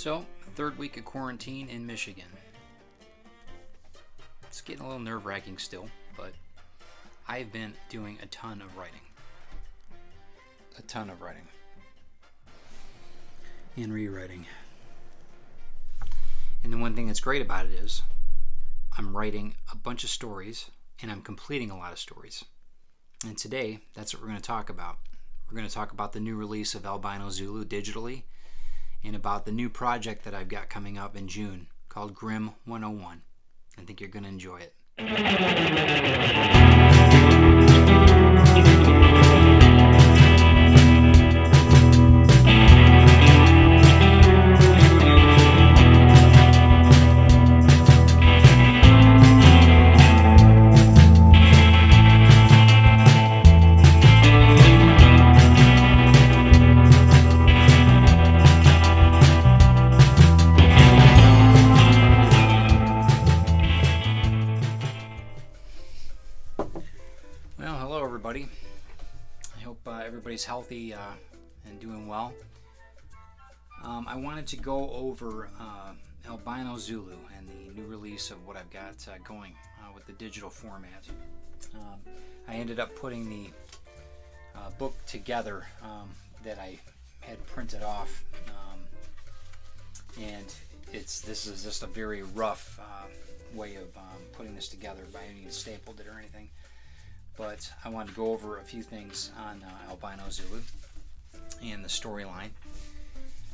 So, third week of quarantine in Michigan. It's getting a little nerve-wracking still, but I've been doing a ton of writing. And rewriting. And the one thing that's great about it is I'm writing a bunch of stories and I'm completing a lot of stories. And today, that's what we're going to talk about. We're going to talk about the new release of Albino Zulu digitally and about the new project that I've got coming up in June called Grimm 101. I think you're going to enjoy it. Well, hello everybody. I hope everybody's healthy and doing well. I wanted to go over Albino Zulu and the new release of what I've got going with the digital format. I ended up putting the book together that I had printed off, and this is just a very rough way of putting this together. I haven't even stapled it or anything. But I wanted to go over a few things on Albino Zulu and the storyline.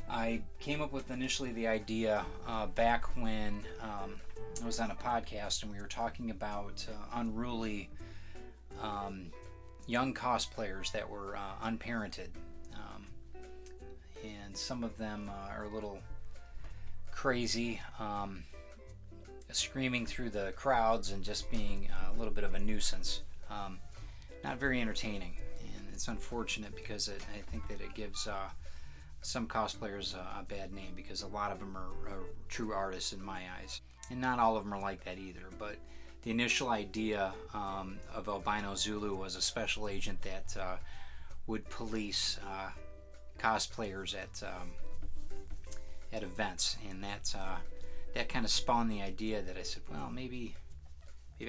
I came up with initially the idea back when I was on a podcast and we were talking about unruly young cosplayers that were unparented. And some of them are a little crazy, screaming through the crowds and just being a little bit of a nuisance. Not very entertaining, and it's unfortunate because I think that it gives some cosplayers a bad name, because a lot of them are true artists in my eyes, and not all of them are like that either. But the initial idea of Albino Zulu was a special agent that would police cosplayers at events, and that kind of spawned the idea that I said, well, maybe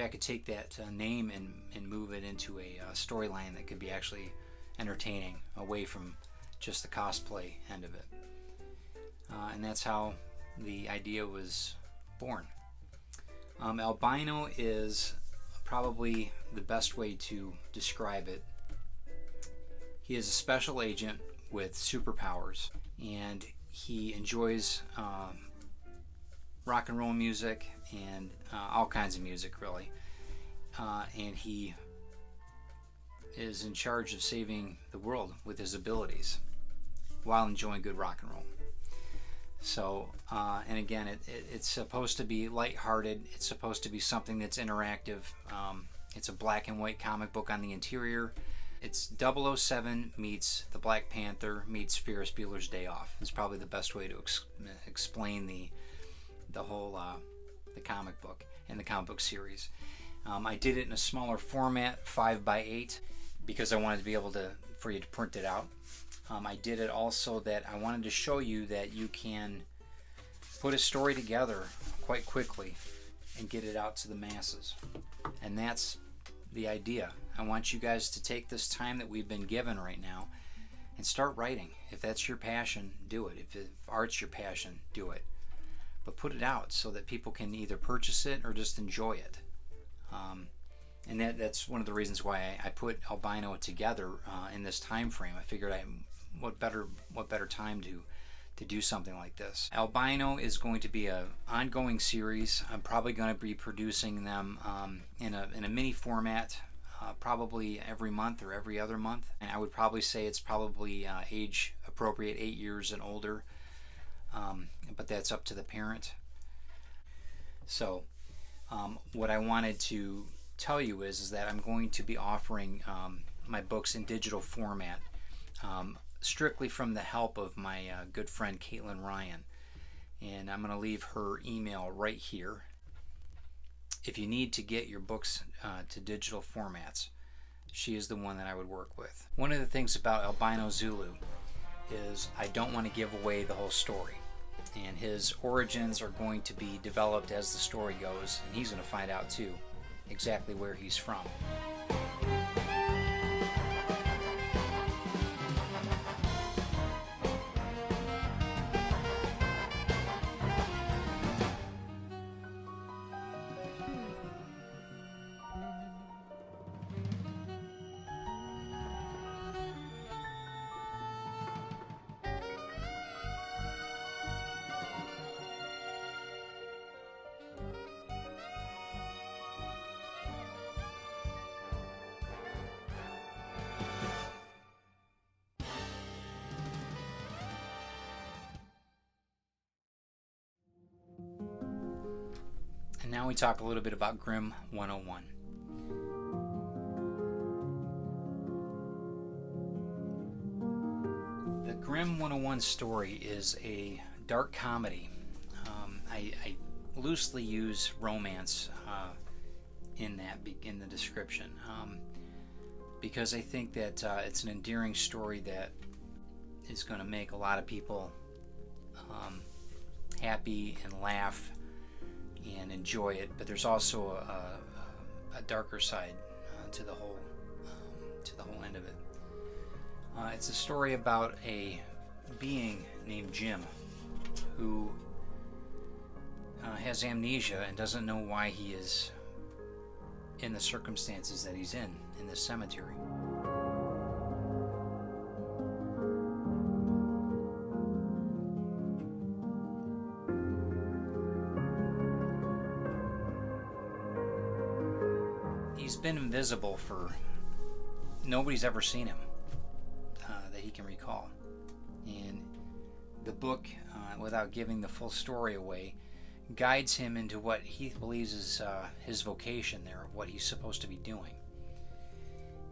I could take that name and move it into a storyline that could be actually entertaining, away from just the cosplay end of it. And that's how the idea was born. Albino is probably the best way to describe it. He is a special agent with superpowers, and he enjoys rock and roll music and all kinds of music, really, and he is in charge of saving the world with his abilities while enjoying good rock and roll. So and again, it's supposed to be lighthearted. It's supposed to be something that's interactive. It's a black and white comic book on the interior. It's 007 meets the Black Panther meets Ferris Bueller's Day Off. It's probably the best way to explain the whole the comic book and the comic book series. I did it in a smaller format, 5x8, because I wanted to be able for you to print it out. I did it also that I wanted to show you that you can put a story together quite quickly and get it out to the masses. And that's the idea. I want you guys to take this time that we've been given right now and start writing. If that's your passion, do it. If art's your passion, do it. But put it out so that people can either purchase it or just enjoy it. And that's one of the reasons why I put Albino together in this time frame. I figured what better time to do something like this. Albino is going to be an ongoing series. I'm probably going to be producing them in a mini format, probably every month or every other month. And I would probably say it's probably age appropriate, 8 years and older. But that's up to the parent. So what I wanted to tell you is that I'm going to be offering my books in digital format, strictly from the help of my good friend Caitlin Ryan. And I'm going to leave her email right here. If you need to get your books to digital formats, she is the one that I would work with. One of the things about Albino Zulu is I don't want to give away the whole story. and his origins are going to be developed as the story goes, and he's going to find out too exactly where he's from. And now we talk a little bit about Grimm 101. The Grimm 101 story is a dark comedy. I loosely use romance in the description because I think that it's an endearing story that is going to make a lot of people happy and laugh and enjoy it, but there's also a darker side to the whole end of it. It's a story about a being named Jim who has amnesia and doesn't know why he is in the circumstances that he's in this cemetery. He's been invisible for nobody's ever seen him that he can recall. And the book, without giving the full story away, guides him into what he believes is his vocation there, what he's supposed to be doing.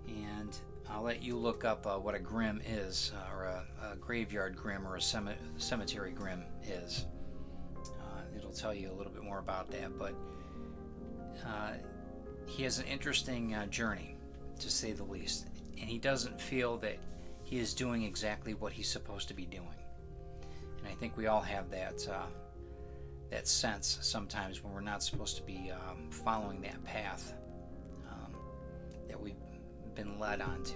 And I'll let you look up what a Grimm is, or a graveyard Grimm or a cemetery Grimm is. It'll tell you a little bit more about that, but he has an interesting journey, to say the least, and he doesn't feel that he is doing exactly what he's supposed to be doing. And I think we all have that sense sometimes when we're not supposed to be following that path that we've been led onto.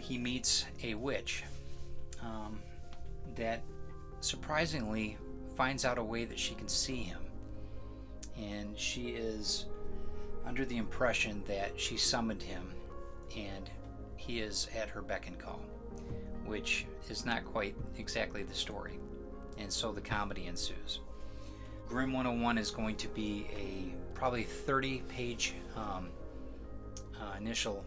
He meets a witch that surprisingly finds out a way that she can see him, and she is under the impression that she summoned him and he is at her beck and call, which is not quite exactly the story, and so the comedy ensues. Grimm 101 is going to be a probably 30-page initial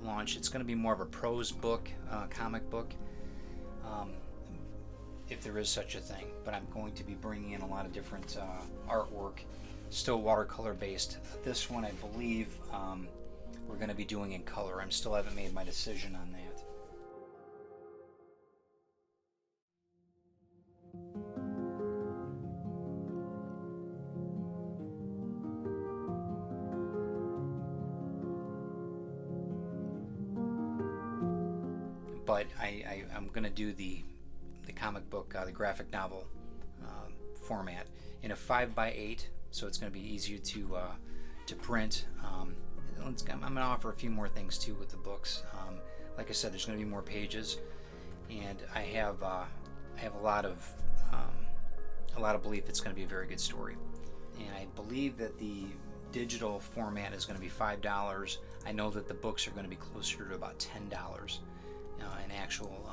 launch. It's going to be more of a prose book, comic book, if there is such a thing, but I'm going to be bringing in a lot of different artwork, still watercolor based. This one I believe we're going to be doing in color. I still haven't made my decision on that. But I'm going to do the comic book, the graphic novel format in a 5x8, so it's going to be easier to print. I'm going to offer a few more things too with the books. Like I said, there's going to be more pages, and I have a lot of belief it's going to be a very good story. And I believe that the digital format is going to be $5. I know that the books are going to be closer to about $10. An actual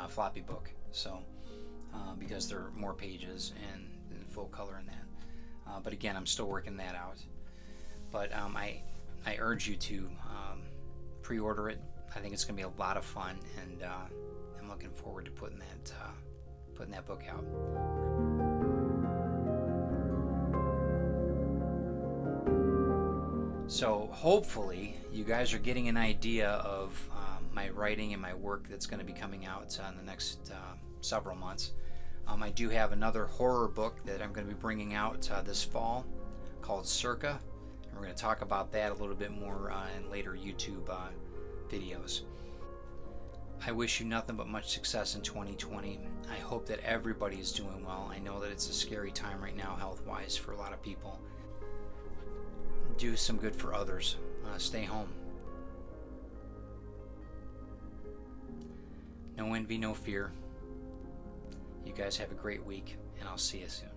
floppy book, so because there are more pages and full color in that. But again, I'm still working that out. But I urge you to pre-order it. I think it's going to be a lot of fun, and I'm looking forward to putting that book out. So hopefully you guys are getting an idea of my writing and my work that's going to be coming out in the next several months. I do have another horror book that I'm going to be bringing out this fall called Circa, and we're going to talk about that a little bit more in later YouTube videos. I wish you nothing but much success in 2020. I hope that everybody is doing well. I know that it's a scary time right now health-wise for a lot of people. Do some good for others. Stay home. No envy, no fear. You guys have a great week, and I'll see you soon.